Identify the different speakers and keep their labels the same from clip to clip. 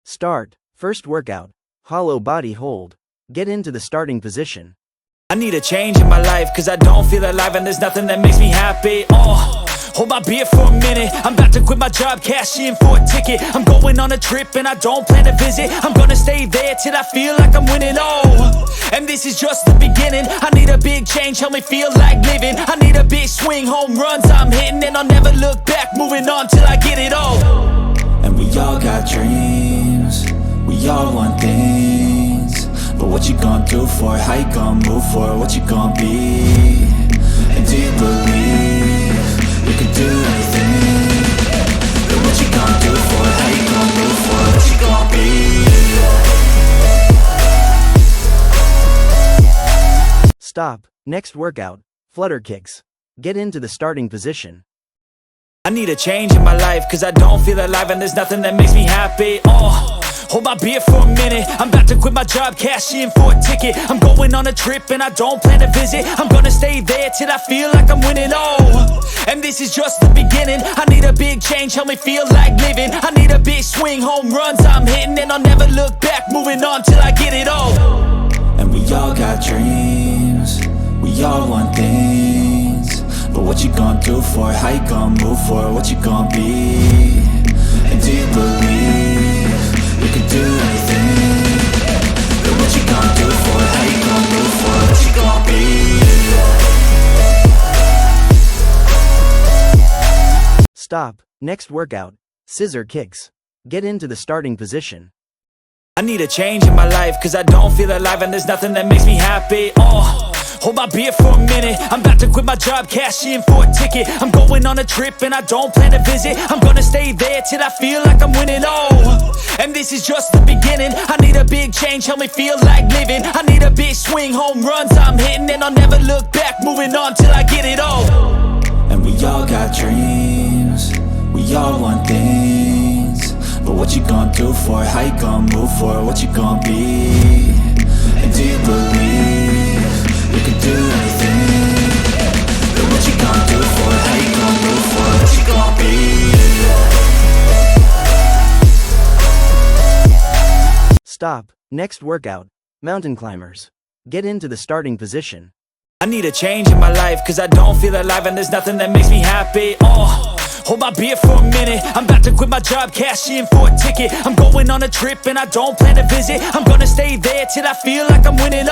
Speaker 1: Start. First workout. Hollow body hold. Get into the starting position.
Speaker 2: I need a change in my life, cause I don't feel alive and there's nothing that makes me happy. Hold my beer for a minute. I'm about to quit my job, cash in for a ticket. I'm going on a trip and I don't plan to visit. I'm gonna stay there till I feel like I'm winning, and this is just the beginning. I need a big change, help me feel like living. I need a big swing, home runs I'm hitting, and I'll never look back, moving on till I get it all.
Speaker 3: And we all got dreams, we all want things, but what you gonna do for it? How you gonna move for it? What you gonna be? And do you believe you can do anything? But what you gonna do for it? How you gonna move for it? What you gonna be?
Speaker 1: Stop. Next workout. Flutter kicks. Get into the starting position.
Speaker 2: I need a change in my life, cause I don't feel alive and there's nothing that makes me happy. Hold my beer for a minute. I'm about to quit my job, cash in for a ticket. I'm going on a trip and I don't plan to visit. I'm gonna stay there till I feel like I'm winning, and this is just the beginning. I need a big change, help me feel like living. I need a big swing, home runs I'm hitting, and I'll never look back, moving on till I get it all.
Speaker 3: And we all got dreams, we all want things, but what you gonna do for it? How you gonna move for it? What you gonna be? And do you believe you can do anything? But what you gonna do for it? How you gonna move for it? What you gonna be?
Speaker 1: Stop. Next workout. Scissor kicks. Get into the starting position.
Speaker 2: I need a change in my life, cause I don't feel alive and there's nothing that makes me happy. Hold my beer for a minute. I'm about to quit my job, cash in for a ticket. I'm going on a trip and I don't plan to visit. I'm gonna stay there till I feel like I'm winning, and this is just the beginning. I need a big change, help me feel like living. I need a big swing, home runs I'm hitting, and I'll never look back, moving on till I get it all.
Speaker 3: And we all got dreams, we all want things, but what you gonna do for it? How you gonna move for it? What you gonna be? And do you believe you can do anything? But what you gonna do for it? How you gonna move for it? What you gonna be?
Speaker 1: Stop. Next workout. Mountain climbers. Get into the starting position.
Speaker 2: I need a change in my life, cause I don't feel alive and there's nothing that makes me happy. Hold my beer for a minute. I'm about to quit my job, cash in for a ticket. I'm going on a trip and I don't plan to visit. I'm gonna stay there till I feel like I'm winning,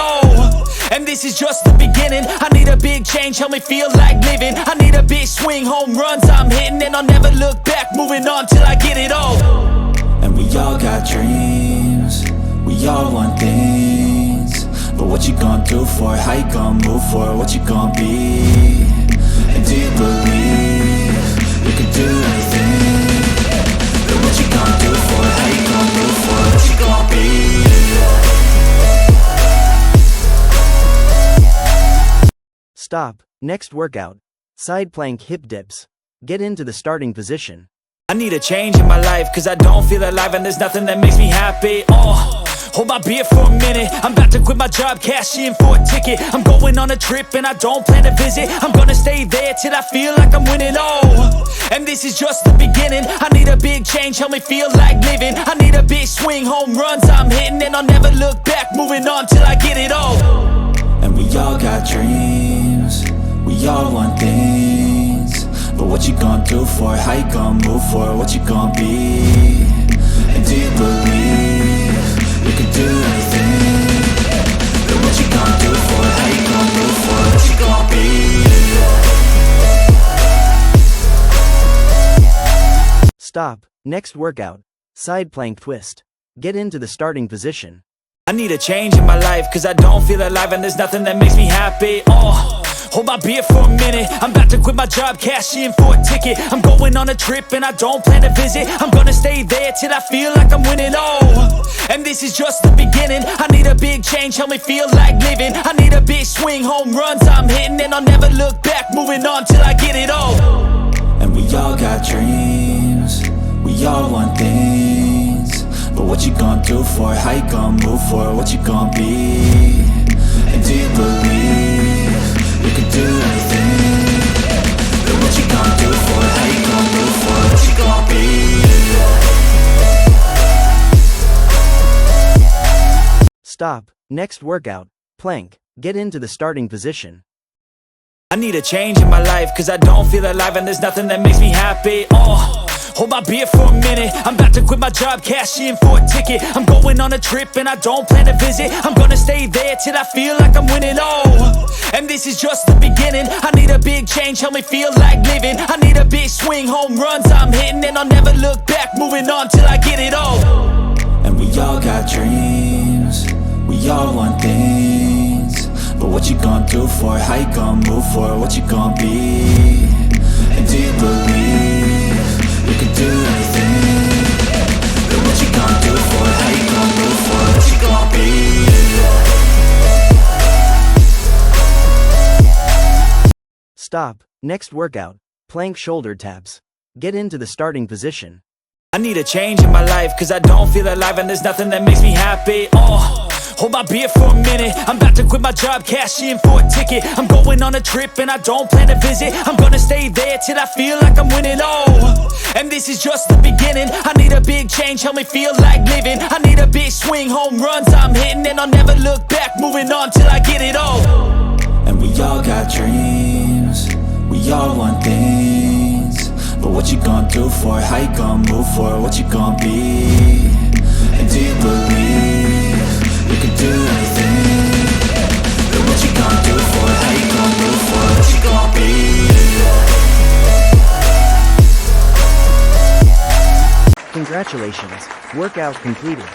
Speaker 2: and this is just the beginning. I need a big change, help me feel like living. I need a big swing, home runs I'm hitting, and I'll never look back, moving on till I get it all.
Speaker 3: And we all got dreams, we all want things, but what you gonna do for it? How you gonna move for it? What you gonna be? And do you believe you can do anything? But what you gonna do for it? How you gonna move for it? What you gonna be?
Speaker 1: Stop. Next workout. Side plank hip dips. Get into the starting position.
Speaker 2: I need a change in my life, cause I don't feel alive and there's nothing that makes me happy. Hold my beer for a minute. I'm about to quit my job, cash in for a ticket. I'm going on a trip and I don't plan to visit. I'm gonna stay there till I feel like I'm winning, and this is just the beginning. I need a big change, help me feel like living. I need a big swing, home runs I'm hitting, and I'll never look back, moving on till I get it all.
Speaker 3: And we all got dreams, we all want things, but what you gonna do for it? How you gonna move for it? What you gonna be? And do you believe you can do anything? But what you gonna do for it? How you gonna move for it? What you gonna be?
Speaker 1: Stop. Next workout. Side plank twist. Get into the starting position.
Speaker 2: I need a change in my life, cause I don't feel alive and there's nothing that makes me happy. Hold my beer for a minute. I'm about to quit my job, cash in for a ticket. I'm going on a trip and I don't plan to visit. I'm gonna stay there till I feel like I'm winning, and this is just the beginning. I need a big change, help me feel like living. I need a big swing, home runs I'm hitting, and I'll never look back, moving on till I get it all.
Speaker 3: And we all got dreams, we all want things, but what you gonna do for it? How you gonna move for it? What you gonna be? And do you believe you can do anything? But what you gonna do for it? How you gonna move for it? What you gonna be?
Speaker 1: Stop. Next workout. Plank. Get into the starting position.
Speaker 2: I need a change in my life, cause I don't feel alive and there's nothing that makes me happy. Hold my beer for a minute, I'm about to quit my job, cash in for a ticket. I'm going on a trip and I don't plan to visit. I'm gonna stay there till I feel like I'm winning, and this is just the beginning. I need a big change, help me feel like living. I need a big swing, home runs I'm hitting, and I'll never look back, moving on till I get it all.
Speaker 3: And we all got dreams, we all want things, but what you gonna do for it? How you gonna move for it? What you gonna be? And do you believe you can do anything? But what you gonna do for it? How you gonna move for it? What you gonna be?
Speaker 1: Stop. Next workout. Plank shoulder taps. Get into the starting position.
Speaker 2: I need a change in my life, cause I don't feel alive and there's nothing that makes me happy. Hold my beer for a minute, I'm about to quit my job, cash in for a ticket. I'm going on a trip and I don't plan to visit. I'm gonna stay there till I feel like I'm winning, and this is just the beginning. I need a big change, help me feel like living. I need a big swing, home runs I'm hitting, and I'll never look back, moving on till I get it all.
Speaker 3: And we all got dreams, we all want things, but what you gonna do for it? How you gonna move for it? What you gonna be? And do you believe you can do anything? But what you gonna do for it? How you gonna move for it? What you gonna be?
Speaker 1: Congratulations. Workout completed.